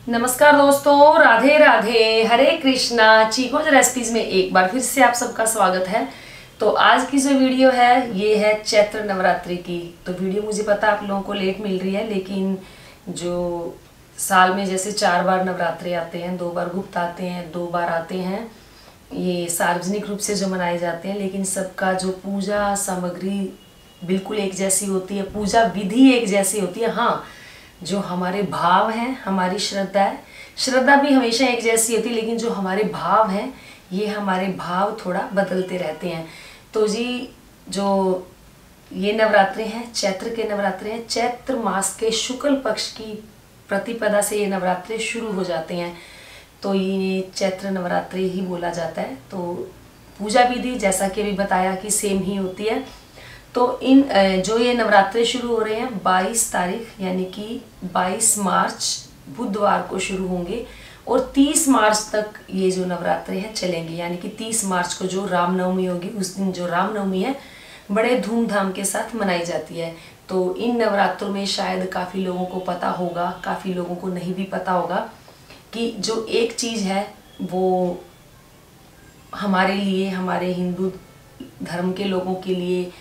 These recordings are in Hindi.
नमस्कार दोस्तों, राधे राधे, हरे कृष्णा। चीकोज रेसिपीज में एक बार फिर से आप सबका स्वागत है। तो आज की जो वीडियो है ये है चैत्र नवरात्रि की। तो वीडियो मुझे पता आप लोगों को लेट मिल रही है, लेकिन जो साल में जैसे 4 बार नवरात्रि आते हैं, 2 बार गुप्त आते हैं, 2 बार आते हैं, ये सार्वजनिक रूप से जो मनाए जाते हैं, लेकिन सबका जो पूजा सामग्री बिल्कुल एक जैसी होती है, पूजा विधि एक जैसी होती है। हाँ, जो हमारे भाव हैं, हमारी श्रद्धा है, श्रद्धा भी हमेशा एक जैसी होती है, लेकिन जो हमारे भाव हैं ये हमारे भाव थोड़ा बदलते रहते हैं। तो जी जो ये नवरात्रे हैं, चैत्र के नवरात्रे हैं, चैत्र मास के शुक्ल पक्ष की प्रतिपदा से ये नवरात्रे शुरू हो जाते हैं। तो ये चैत्र नवरात्रे ही बोला जाता है। तो पूजा विधि जैसा कि अभी बताया कि सेम ही होती है। तो इन जो ये नवरात्रे शुरू हो रहे हैं 22 तारीख यानी कि 22 मार्च बुधवार को शुरू होंगे और 30 मार्च तक ये जो नवरात्रे हैं चलेंगे। यानी कि 30 मार्च को जो रामनवमी होगी, उस दिन जो रामनवमी है बड़े धूमधाम के साथ मनाई जाती है। तो इन नवरात्रों में शायद काफ़ी लोगों को पता होगा, काफ़ी लोगों को नहीं भी पता होगा कि जो एक चीज़ है वो हमारे लिए, हमारे हिंदू धर्म के लोगों के लिए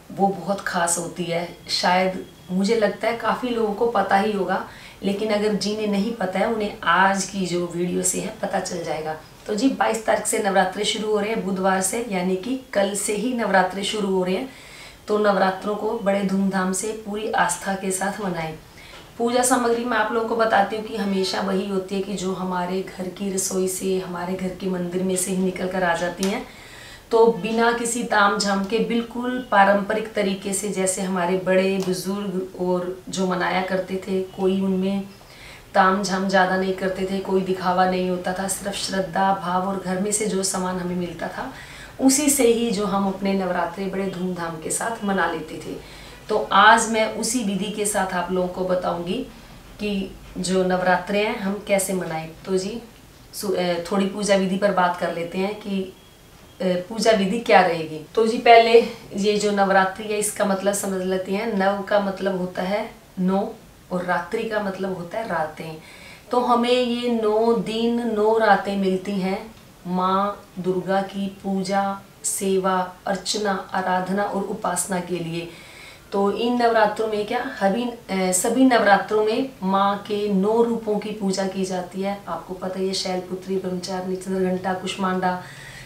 वो बहुत खास होती है। शायद मुझे लगता है काफ़ी लोगों को पता ही होगा, लेकिन अगर जिन्हें नहीं पता है उन्हें आज की जो वीडियो से है पता चल जाएगा। तो जी 22 तारीख से नवरात्रे शुरू हो रहे हैं, बुधवार से, यानी कि कल से ही नवरात्रे शुरू हो रहे हैं। तो नवरात्रों को बड़े धूमधाम से पूरी आस्था के साथ मनाएं। पूजा सामग्री मैं आप लोगों को बताती हूँ कि हमेशा वही होती है कि जो हमारे घर की रसोई से, हमारे घर के मंदिर में से ही निकल कर आ जाती हैं। तो बिना किसी ताम झाम के बिल्कुल पारंपरिक तरीके से, जैसे हमारे बड़े बुजुर्ग और जो मनाया करते थे, कोई उनमें ताम झाम ज़्यादा नहीं करते थे, कोई दिखावा नहीं होता था, सिर्फ श्रद्धा भाव और घर में से जो सामान हमें मिलता था उसी से ही जो हम अपने नवरात्रे बड़े धूमधाम के साथ मना लेते थे। तो आज मैं उसी विधि के साथ आप लोगों को बताऊंगी कि जो नवरात्रे हैं हम कैसे मनाएं। तो जी थोड़ी पूजा विधि पर बात कर लेते हैं कि पूजा विधि क्या रहेगी। तो जी पहले ये जो नवरात्रि है इसका मतलब समझ लेते हैं। नव का मतलब होता है 9 और रात्रि का मतलब होता है रातें। तो हमें ये 9 दिन 9 रातें मिलती हैं माँ दुर्गा की पूजा, सेवा, अर्चना, आराधना और उपासना के लिए। तो इन नवरात्रों में क्या सभी नवरात्रों में माँ के 9 रूपों की पूजा की जाती है। आपको पता है ये शैलपुत्री, ब्रह्मचारिणी, चंद्रघंटा, कुष्मांडा,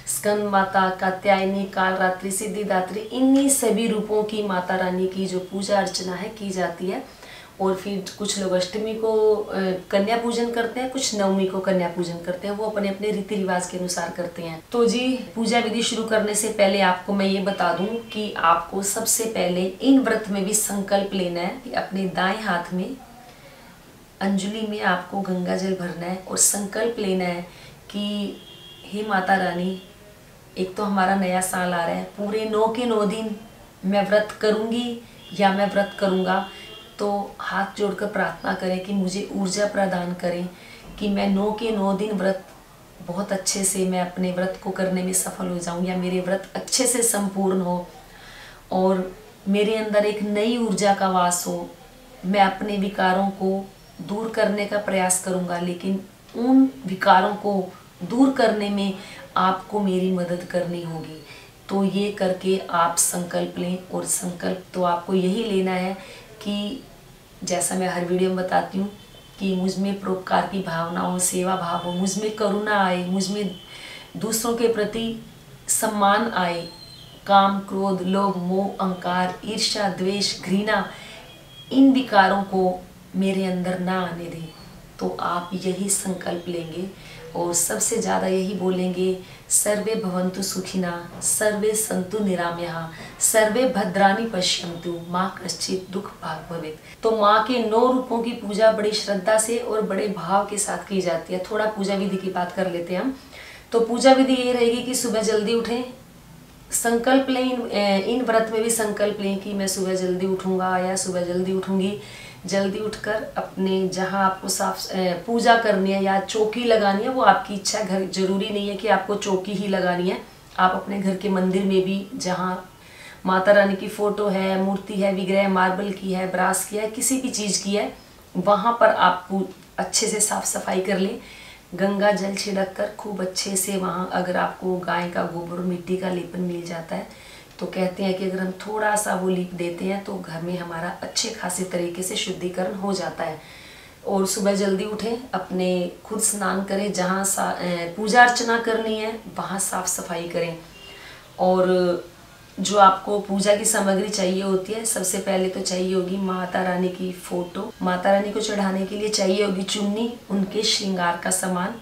स्कंद माता, कात्यायनी, कालरात्रि, सिद्धिदात्री, इन्हीं सभी रूपों की माता रानी की जो पूजा अर्चना है की जाती है। और फिर कुछ लोग अष्टमी को कन्या पूजन करते हैं, कुछ नवमी को कन्या पूजन करते हैं, वो अपने अपने रीति रिवाज के अनुसार करते हैं। तो जी पूजा विधि शुरू करने से पहले आपको मैं ये बता दूं कि आपको सबसे पहले इन व्रत में भी संकल्प लेना है कि अपने दाएं हाथ में अंजलि में आपको गंगा जल भरना है और संकल्प लेना है कि हे माता रानी, एक तो हमारा नया साल आ रहा है, पूरे 9 के 9 दिन मैं व्रत करूंगी या मैं व्रत करूंगा। तो हाथ जोड़कर प्रार्थना करें कि मुझे ऊर्जा प्रदान करें कि मैं 9 के 9 दिन व्रत बहुत अच्छे से मैं अपने व्रत को करने में सफल हो जाऊं, या मेरे व्रत अच्छे से संपूर्ण हो और मेरे अंदर एक नई ऊर्जा का वास हो। मैं अपने विकारों को दूर करने का प्रयास करूंगा, लेकिन उन विकारों को दूर करने में आपको मेरी मदद करनी होगी। तो ये करके आप संकल्प लें। और संकल्प तो आपको यही लेना है कि जैसा मैं हर वीडियो में बताती हूँ कि मुझ में परोपकार की भावना हो, सेवा भाव हो, मुझ में करुणा आए, मुझ में दूसरों के प्रति सम्मान आए, काम, क्रोध, लोभ, मोह, अहंकार, ईर्ष्या, द्वेष, घृणा, इन विकारों को मेरे अंदर ना आने दें। तो आप यही संकल्प लेंगे और सबसे ज़्यादा यही बोलेंगे, सर्वे भवन्तु सुखिना, सर्वे सन्तु निरामयाः, सर्वे भद्राणि पश्यन्तु, माँ कश्चित् दुख भाग् भवेत्। तो माँ के 9 रूपों की पूजा बड़ी श्रद्धा से और बड़े भाव के साथ की जाती है। थोड़ा पूजा विधि की बात कर लेते हैं हम। तो पूजा विधि ये रहेगी कि सुबह जल्दी उठें, संकल्प लें, इन व्रत में भी संकल्प लें कि मैं सुबह जल्दी उठूंगा या सुबह जल्दी उठूंगी। जल्दी उठकर अपने जहाँ आपको साफ पूजा करनी है या चौकी लगानी है वो आपकी इच्छा है। घर जरूरी नहीं है कि आपको चौकी ही लगानी है, आप अपने घर के मंदिर में भी जहाँ माता रानी की फोटो है, मूर्ति है, विग्रह मार्बल की है, ब्रास की है, किसी भी चीज़ की है, वहाँ पर आप अच्छे से साफ सफाई कर लें। गंगा जल छिड़क कर खूब अच्छे से वहाँ, अगर आपको गाय का गोबर और मिट्टी का लेपन मिल जाता है तो कहते हैं कि अगर हम थोड़ा सा वो लीप देते हैं तो घर में हमारा अच्छे खासे तरीके से शुद्धिकरण हो जाता है। और सुबह जल्दी उठें, अपने खुद स्नान करें, जहाँ पूजा अर्चना करनी है वहाँ साफ सफाई करें। और जो आपको पूजा की सामग्री चाहिए होती है, सबसे पहले तो चाहिए होगी माता रानी की फोटो। माता रानी को चढ़ाने के लिए चाहिए होगी चुन्नी, उनके श्रृंगार का सामान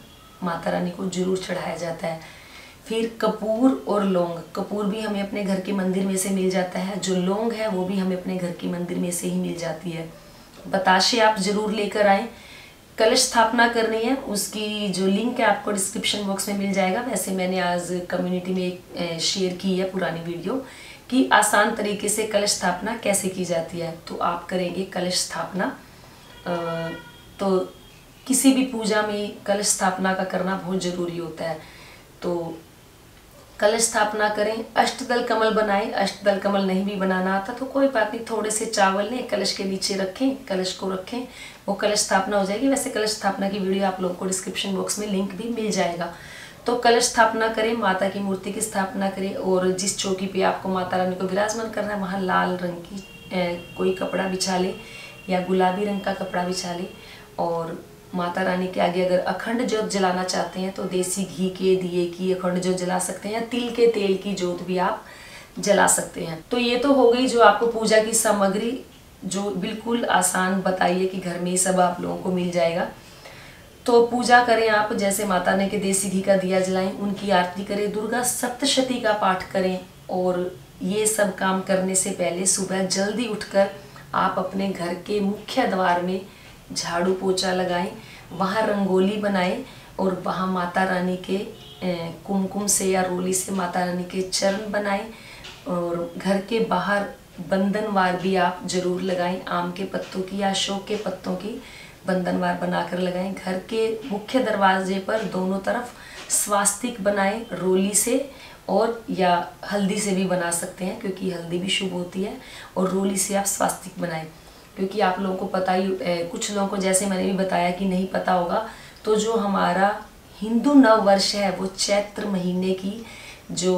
माता रानी को जरूर चढ़ाया जाता है। फिर कपूर और लौंग, कपूर भी हमें अपने घर के मंदिर में से मिल जाता है, जो लौंग है वो भी हमें अपने घर के मंदिर में से ही मिल जाती है। बताशे आप जरूर लेकर आएँ। कलश स्थापना करनी है, उसकी जो लिंक है आपको डिस्क्रिप्शन बॉक्स में मिल जाएगा। वैसे मैंने आज कम्युनिटी में एक शेयर की है पुरानी वीडियो कि आसान तरीके से कलश स्थापना कैसे की जाती है। तो आप करेंगे कलश स्थापना। तो किसी भी पूजा में कलश स्थापना का करना बहुत ज़रूरी होता है। तो कलश स्थापना करें, अष्टदल कमल बनाएं। अष्टदल कमल नहीं भी बनाना आता तो कोई बात नहीं, थोड़े से चावल लें, कलश के नीचे रखें, कलश को रखें, वो कलश स्थापना हो जाएगी। वैसे कलश स्थापना की वीडियो आप लोगों को डिस्क्रिप्शन बॉक्स में लिंक भी मिल जाएगा। तो कलश स्थापना करें, माता की मूर्ति की स्थापना करें और जिस चौकी पे आपको माता रानी को विराजमान करना है वहाँ लाल रंग की कोई कपड़ा बिछा ले या गुलाबी रंग का कपड़ा बिछा ले। और माता रानी के आगे अगर अखंड ज्योत जलाना चाहते हैं तो देसी घी के दिए की अखंड ज्योत जला सकते हैं या तिल के तेल की ज्योत भी आप जला सकते हैं। तो ये तो हो गई जो आपको पूजा की सामग्री, जो बिल्कुल आसान बताइए कि घर में ही सब आप लोगों को मिल जाएगा। तो पूजा करें आप, जैसे माता ने के देसी घी का दिया जलाएं, उनकी आरती करें, दुर्गा सप्तशती का पाठ करें। और ये सब काम करने से पहले सुबह जल्दी उठकर आप अपने घर के मुख्य द्वार में झाड़ू पोछा लगाएं, वहाँ रंगोली बनाएं और वहाँ माता रानी के कुमकुम से या रोली से माता रानी के चरण बनाएं। और घर के बाहर बंधनवार भी आप जरूर लगाएं, आम के पत्तों की या अशोक के पत्तों की बंधनवार बनाकर लगाएं। घर के मुख्य दरवाजे पर दोनों तरफ स्वास्तिक बनाएं रोली से, और या हल्दी से भी बना सकते हैं क्योंकि हल्दी भी शुभ होती है। और रोली से आप स्वास्तिक बनाएं, क्योंकि आप लोगों को पता ही, कुछ लोगों को जैसे मैंने भी बताया कि नहीं पता होगा, तो जो हमारा हिंदू नव वर्ष है वो चैत्र महीने की जो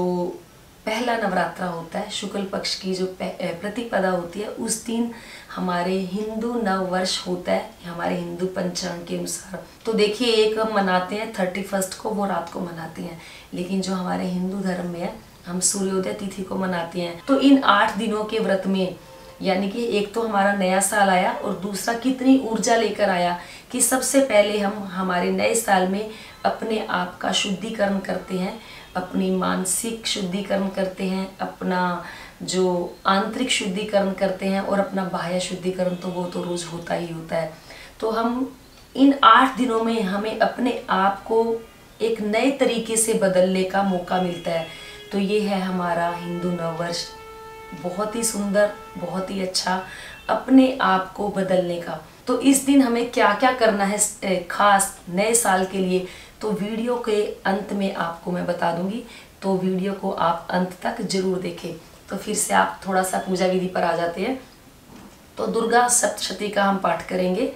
पहला नवरात्रा होता है, शुक्ल पक्ष की जो प्रतिपदा होती है, उस दिन हमारे हिंदू नव वर्ष होता है हमारे हिंदू पंचांग के अनुसार। तो देखिए, एक हम मनाते हैं 31 को, वो रात को मनाते हैं, लेकिन जो हमारे हिंदू धर्म में है हम सूर्योदय तिथि को मनाते हैं। तो इन 8 दिनों के व्रत में, यानी कि एक तो हमारा नया साल आया और दूसरा कितनी ऊर्जा लेकर आया कि सबसे पहले हम हमारे नए साल में अपने आप का शुद्धिकरण करते हैं, अपनी मानसिक शुद्धिकरण करते हैं, अपना जो आंतरिक शुद्धिकरण करते हैं और अपना बाह्य शुद्धिकरण तो वो तो रोज होता ही होता है। तो हम इन 8 दिनों में हमें अपने आप को एक नए तरीके से बदलने का मौका मिलता है। तो ये है हमारा हिंदू नववर्ष, बहुत ही सुंदर, बहुत ही अच्छा अपने आप को बदलने का। तो इस दिन हमें क्या क्या करना है खास नए साल के लिए, तो वीडियो के अंत में आपको मैं बता दूंगी, तो वीडियो को आप अंत तक जरूर देखें। तो फिर से आप थोड़ा सा पूजा विधि पर आ जाते हैं। तो दुर्गा सप्तशती का हम पाठ करेंगे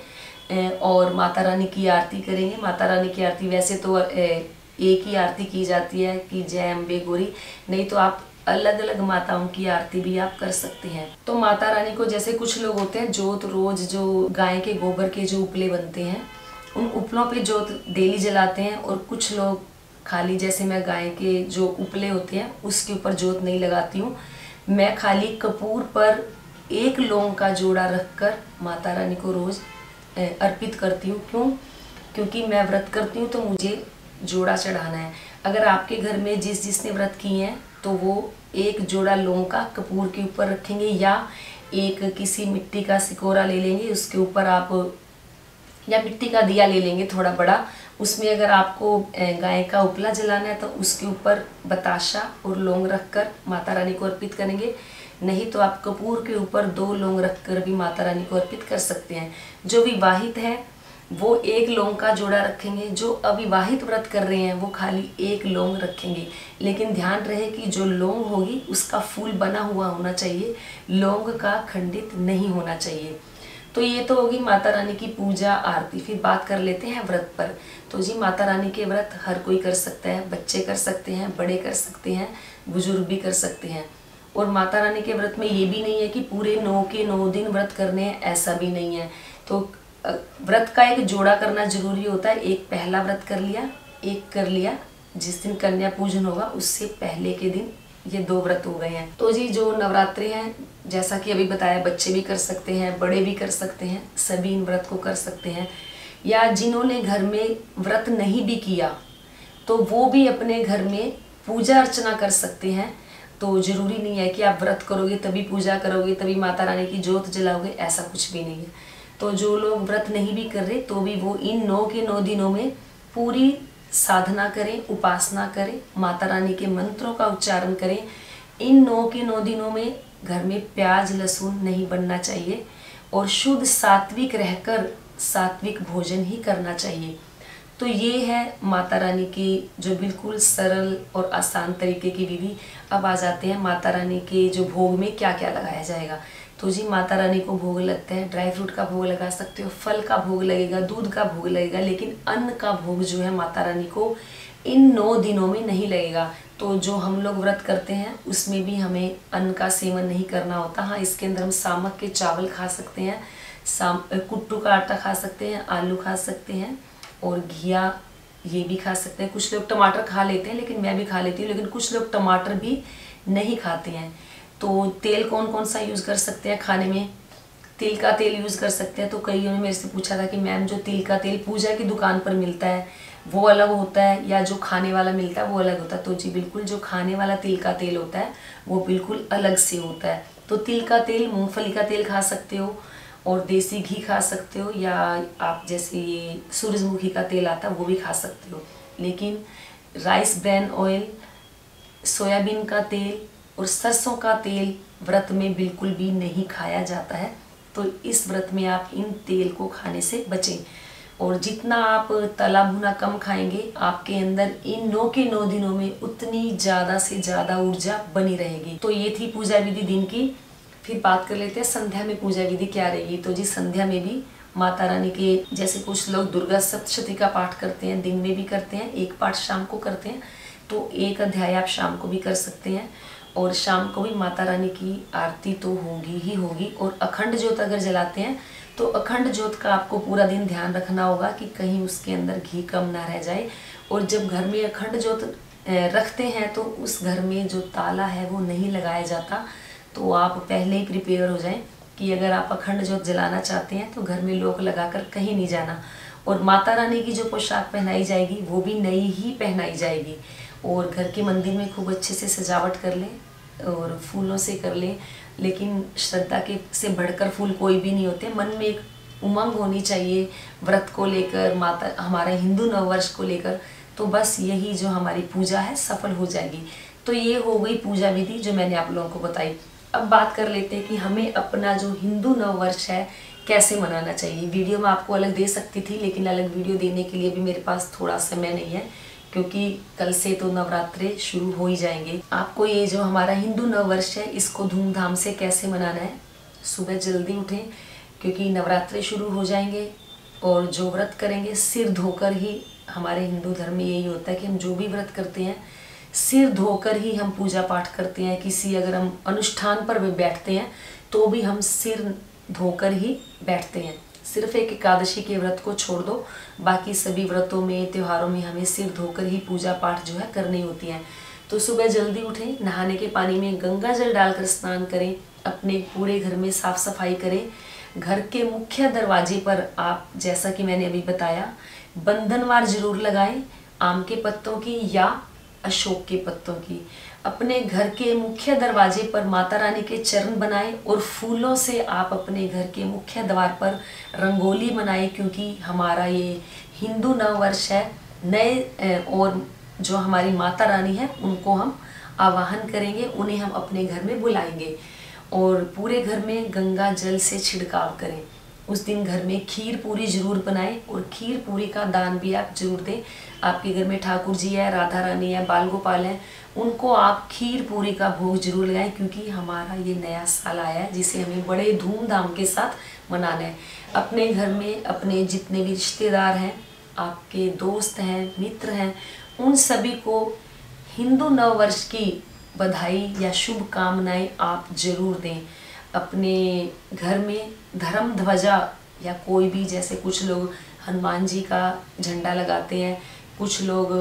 और माता रानी की आरती करेंगे। माता रानी की आरती वैसे तो एक ही आरती की जाती है कि जय अम्बे गौरी, नहीं तो आप अलग अलग माताओं की आरती भी आप कर सकते हैं। तो माता रानी को जैसे कुछ लोग होते हैं जोत रोज जो गाय के गोबर के जो उपले बनते हैं उन उपलों पे जोत डेली जलाते हैं, और कुछ लोग खाली, जैसे मैं गाय के जो उपले होते हैं उसके ऊपर जोत नहीं लगाती हूँ, मैं खाली कपूर पर एक लौंग का जोड़ा रखकर माता रानी को रोज अर्पित करती हूँ। क्यों? क्योंकि मैं व्रत करती हूँ तो मुझे जोड़ा चढ़ाना है। अगर आपके घर में जिसने व्रत किए हैं तो वो एक जोड़ा लौंग का कपूर के ऊपर रखेंगे, या एक किसी मिट्टी का सिकोरा ले लेंगे, उसके ऊपर आप या मिट्टी का दिया ले लेंगे थोड़ा बड़ा, उसमें अगर आपको गाय का उपला जलाना है तो उसके ऊपर बताशा और लौंग रखकर माता रानी को अर्पित करेंगे। नहीं तो आप कपूर के ऊपर 2 लौंग रखकर भी माता रानी को अर्पित कर सकते हैं। जो विवाहित है वो एक लौंग का जोड़ा रखेंगे, जो अविवाहित व्रत कर रहे हैं वो खाली एक लौंग रखेंगे। लेकिन ध्यान रहे कि जो लौंग होगी उसका फूल बना हुआ होना चाहिए, लौंग का खंडित नहीं होना चाहिए। तो ये तो होगी माता रानी की पूजा आरती। फिर बात कर लेते हैं व्रत पर। तो जी माता रानी के व्रत हर कोई कर सकता है, बच्चे कर सकते हैं, बड़े कर सकते हैं, बुजुर्ग भी कर सकते हैं। और माता रानी के व्रत में ये भी नहीं है कि पूरे 9 के 9 दिन व्रत करने हैं, ऐसा भी नहीं है। तो व्रत का एक जोड़ा करना जरूरी होता है। एक पहला व्रत कर लिया, एक कर लिया जिस दिन कन्या पूजन होगा उससे पहले के दिन, ये 2 व्रत हो गए हैं। तो जी जो नवरात्रि हैं, जैसा कि अभी बताया, बच्चे भी कर सकते हैं, बड़े भी कर सकते हैं, सभी इन व्रत को कर सकते हैं। या जिन्होंने घर में व्रत नहीं भी किया तो वो भी अपने घर में पूजा अर्चना कर सकते हैं। तो जरूरी नहीं है कि आप व्रत करोगे तभी पूजा करोगे, तभी माता रानी की जोत जलाओगे, ऐसा कुछ भी नहीं है। तो जो लोग व्रत नहीं भी कर रहे तो भी वो इन 9 के 9 दिनों में पूरी साधना करें, उपासना करें, माता रानी के मंत्रों का उच्चारण करें। इन 9 के 9 दिनों में घर में प्याज लहसुन नहीं बनना चाहिए और शुद्ध सात्विक रहकर सात्विक भोजन ही करना चाहिए। तो ये है माता रानी की जो बिल्कुल सरल और आसान तरीके की विधि। अब आ जाते हैं माता रानी के जो भोग में क्या क्या लगाया जाएगा। तो जी माता रानी को भोग लगता है, ड्राई फ्रूट का भोग लगा सकते हो, फल का भोग लगेगा, दूध का भोग लगेगा, लेकिन अन्न का भोग जो है माता रानी को इन 9 दिनों में नहीं लगेगा। तो जो हम लोग व्रत करते हैं उसमें भी हमें अन्न का सेवन नहीं करना होता। हाँ, इसके अंदर हम सामक के चावल खा सकते हैं, कुट्टू का आटा खा सकते हैं, आलू खा सकते हैं और घिया ये भी खा सकते हैं। कुछ लोग टमाटर खा लेते हैं, लेकिन मैं भी खा लेती हूँ, लेकिन कुछ लोग टमाटर भी नहीं खाते हैं। तो तेल कौन कौन सा यूज़ कर सकते हैं खाने में? तिल का तेल यूज़ कर सकते हैं। तो कईयों ने मेरे से पूछा था कि मैम जो तिल का तेल पूजा की दुकान पर मिलता है वो अलग होता है या जो खाने वाला मिलता है वो अलग होता है? तो जी बिल्कुल, जो खाने वाला तिल का तेल होता है वो बिल्कुल अलग से होता है। तो तिल का तेल, मूंगफली का तेल खा सकते हो और देसी घी खा सकते हो, या आप जैसे ये सूरजमुखी का तेल आता है वो भी खा सकते हो। लेकिन राइस ब्रैन ऑयल, सोयाबीन का तेल और सरसों का तेल व्रत में बिल्कुल भी नहीं खाया जाता है। तो इस व्रत में आप इन तेल को खाने से बचें और जितना आप तला भुना कम खाएंगे आपके अंदर इन 9 के 9 दिनों में उतनी ज़्यादा से ज़्यादा ऊर्जा बनी रहेगी। तो ये थी पूजा विधि दिन की। फिर बात कर लेते हैं संध्या में पूजा विधि क्या रहेगी। तो जी संध्या में भी माता रानी के, जैसे कुछ लोग दुर्गा सप्तशती का पाठ करते हैं, दिन में भी करते हैं, एक पाठ शाम को करते हैं, तो एक अध्याय आप शाम को भी कर सकते हैं। और शाम को भी माता रानी की आरती तो होगी ही होगी। और अखंड ज्योत अगर जलाते हैं तो अखंड ज्योत का आपको पूरा दिन ध्यान रखना होगा कि कहीं उसके अंदर घी कम ना रह जाए। और जब घर में अखंड ज्योत रखते हैं तो उस घर में जो ताला है वो नहीं लगाया जाता। तो आप पहले ही प्रिपेयर हो जाएं कि अगर आप अखंड ज्योत जलाना चाहते हैं तो घर में लॉक लगाकर कहीं नहीं जाना। और माता रानी की जो पोशाक पहनाई जाएगी वो भी नई ही पहनाई जाएगी। और घर के मंदिर में खूब अच्छे से सजावट कर लें और फूलों से कर लें, लेकिन श्रद्धा के से बढ़कर फूल कोई भी नहीं होते। मन में एक उमंग होनी चाहिए व्रत को लेकर, माता हमारा हिंदू नववर्ष को लेकर। तो बस यही जो हमारी पूजा है सफल हो जाएगी। तो ये हो गई पूजा विधि जो मैंने आप लोगों को बताई। अब बात कर लेते हैं कि हमें अपना जो हिंदू नववर्ष है कैसे मनाना चाहिए। वीडियो मैं आपको अलग दे सकती थी, लेकिन अलग वीडियो देने के लिए भी मेरे पास थोड़ा समय नहीं है, क्योंकि कल से तो नवरात्रे शुरू हो ही जाएंगे। आपको ये जो हमारा हिंदू नववर्ष है इसको धूमधाम से कैसे मनाना है। सुबह जल्दी उठें क्योंकि नवरात्रे शुरू हो जाएंगे। और जो व्रत करेंगे सिर धोकर ही, हमारे हिंदू धर्म में यही होता है कि हम जो भी व्रत करते हैं सिर धोकर ही हम पूजा पाठ करते हैं। किसी अगर हम अनुष्ठान पर भी बैठते हैं तो भी हम सिर धोकर ही बैठते हैं। सिर्फ एक एकादशी के व्रत को छोड़ दो, बाकी सभी व्रतों में त्योहारों में हमें सिर धोकर ही पूजा पाठ जो है करनी होती है। तो सुबह जल्दी उठें, नहाने के पानी में गंगा जल डालकर स्नान करें, अपने पूरे घर में साफ सफाई करें। घर के मुख्य दरवाजे पर आप, जैसा कि मैंने अभी बताया, बंधनवार जरूर लगाएं, आम के पत्तों की या अशोक के पत्तों की। अपने घर के मुख्य दरवाजे पर माता रानी के चरण बनाएं और फूलों से आप अपने घर के मुख्य द्वार पर रंगोली बनाएं, क्योंकि हमारा ये हिंदू नववर्ष है। नए और जो हमारी माता रानी है उनको हम आवाहन करेंगे, उन्हें हम अपने घर में बुलाएंगे और पूरे घर में गंगा जल से छिड़काव करें। उस दिन घर में खीर पूरी जरूर बनाएं और खीर पूरी का दान भी आप जरूर दें। आपके घर में ठाकुर जी है, राधा रानी है, बाल गोपाल है, उनको आप खीर पूरी का भोग जरूर लगाएं, क्योंकि हमारा ये नया साल आया है जिसे हमें बड़े धूमधाम के साथ मनाना है। अपने घर में अपने जितने भी रिश्तेदार हैं, आपके दोस्त हैं, मित्र हैं, उन सभी को हिंदू नव वर्ष की बधाई या शुभकामनाएं आप जरूर दें। अपने घर में धर्म ध्वजा या कोई भी, जैसे कुछ लोग हनुमान जी का झंडा लगाते हैं, कुछ लोग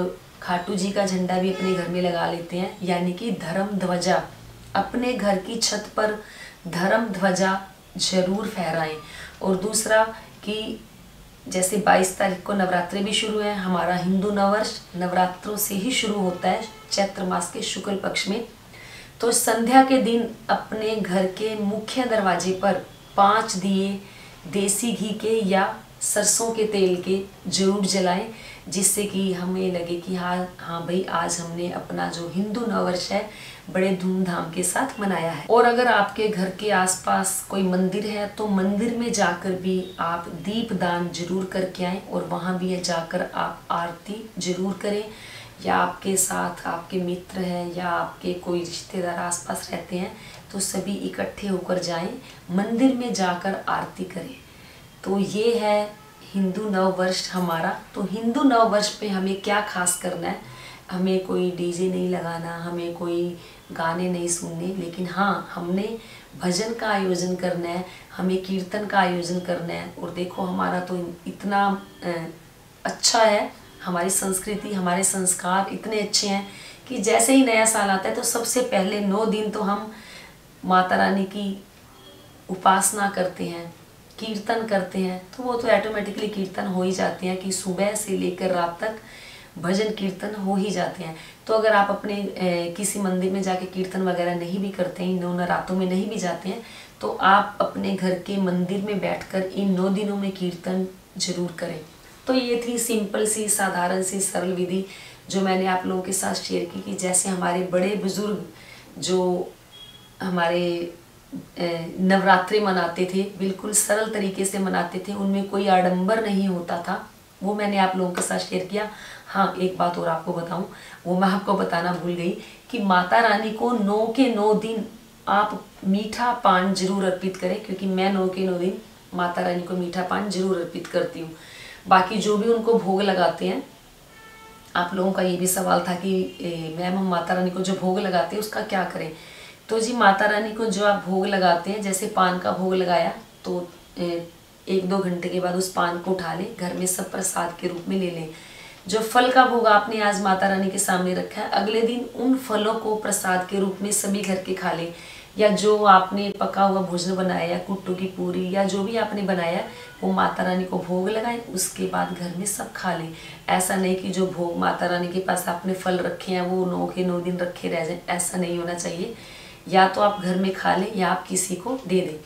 खाटू जी का झंडा भी अपने घर में लगा लेते हैं, यानी कि धर्म ध्वजा अपने घर की छत पर धर्म ध्वजा जरूर फहराएं। और दूसरा कि जैसे 22 तारीख को नवरात्रि भी शुरू है, हमारा हिंदू नववर्ष नवरात्रों से ही शुरू होता है, चैत्र मास के शुक्ल पक्ष में। तो संध्या के दिन अपने घर के मुख्य दरवाजे पर 5 दिए देसी घी के या सरसों के तेल के जरूर जलाएं, जिससे कि हमें लगे कि हाँ भाई, आज हमने अपना जो हिंदू नववर्ष है बड़े धूमधाम के साथ मनाया है। और अगर आपके घर के आसपास कोई मंदिर है तो मंदिर में जाकर भी आप दीप दान जरूर करके आएं, और वहाँ भी जाकर आप आरती जरूर करें। या आपके साथ आपके मित्र हैं या आपके कोई रिश्तेदार आसपास रहते हैं तो सभी इकट्ठे होकर जाएं, मंदिर में जाकर आरती करें। तो ये है हिंदू नव वर्ष हमारा। तो हिंदू नव वर्ष पे हमें क्या खास करना है, हमें कोई डीजे नहीं लगाना, हमें कोई गाने नहीं सुनने, लेकिन हाँ, हमने भजन का आयोजन करना है, हमें कीर्तन का आयोजन करना है। और देखो, हमारा तो इतना अच्छा है, हमारी संस्कृति, हमारे संस्कार इतने अच्छे हैं कि जैसे ही नया साल आता है तो सबसे पहले 9 दिन तो हम माता रानी की उपासना करते हैं, कीर्तन करते हैं। तो वो तो ऑटोमेटिकली कीर्तन हो ही जाते हैं कि सुबह से लेकर रात तक भजन कीर्तन हो ही जाते हैं। तो अगर आप अपने किसी मंदिर में जाके कीर्तन वगैरह नहीं भी करते हैं, इन 9 रातों में नहीं भी जाते हैं, तो आप अपने घर के मंदिर में बैठकर इन 9 दिनों में कीर्तन जरूर करें। तो ये थी सिंपल सी, साधारण सी, सरल विधि जो मैंने आप लोगों के साथ शेयर की कि जैसे हमारे बड़े बुजुर्ग जो हमारे नवरात्रि मनाते थे, बिल्कुल सरल तरीके से मनाते थे, उनमें कोई आडंबर नहीं होता था, वो मैंने आप लोगों के साथ शेयर किया। हाँ, एक बात और आपको बताऊं, वो मैं आपको बताना भूल गई कि माता रानी को 9 के 9 दिन आप मीठा पान जरूर अर्पित करें, क्योंकि मैं 9 के 9 दिन माता रानी को मीठा पान जरूर अर्पित करती हूँ। बाकी जो भी उनको भोग लगाते हैं, आप लोगों का ये भी सवाल था कि मैम हम माता रानी को जो भोग लगाते हैं उसका क्या करें। तो जी, माता रानी को जो आप भोग लगाते हैं, जैसे पान का भोग लगाया तो 1-2 घंटे के बाद उस पान को उठा लें, घर में सब प्रसाद के रूप में ले लें। जो फल का भोग आपने आज माता रानी के सामने रखा है, अगले दिन उन फलों को प्रसाद के रूप में सभी घर के खा लें। या जो आपने पका हुआ भोजन बनाया या कुट्टू की पूरी या जो भी आपने बनाया वो माता रानी को भोग लगाएं, उसके बाद घर में सब खा लें। ऐसा नहीं कि जो भोग माता रानी के पास आपने फल रखे हैं वो 9 के 9 दिन रखे रह जाएं, ऐसा नहीं होना चाहिए। या तो आप घर में खा लें या आप किसी को दे दें।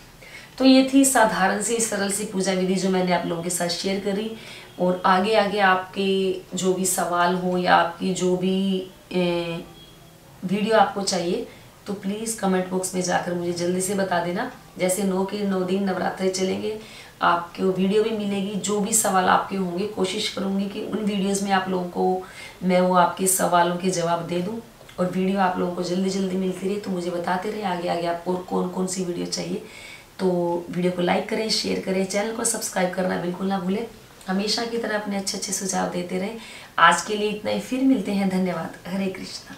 तो ये थी साधारण सी, सरल सी पूजा विधि जो मैंने आप लोगों के साथ शेयर करी। और आगे आगे आपके जो भी सवाल हो या आपकी जो भी वीडियो आपको चाहिए तो प्लीज़ कमेंट बॉक्स में जाकर मुझे जल्दी से बता देना। जैसे 9 के 9 दिन नवरात्रे चलेंगे, आपको वीडियो भी मिलेगी। जो भी सवाल आपके होंगे कोशिश करूँगी कि उन वीडियोज़ में आप लोगों को मैं वो आपके सवालों के जवाब दे दूँ। और वीडियो आप लोगों को जल्दी जल्दी मिलती रही, तो मुझे बताते रहे आगे आगे आपको और कौन कौन सी वीडियो चाहिए। तो वीडियो को लाइक करें, शेयर करें, चैनल को सब्सक्राइब करना बिल्कुल ना भूलें। हमेशा की तरह अपने अच्छे अच्छे सुझाव देते रहें। आज के लिए इतना ही, फिर मिलते हैं। धन्यवाद। हरे कृष्णा।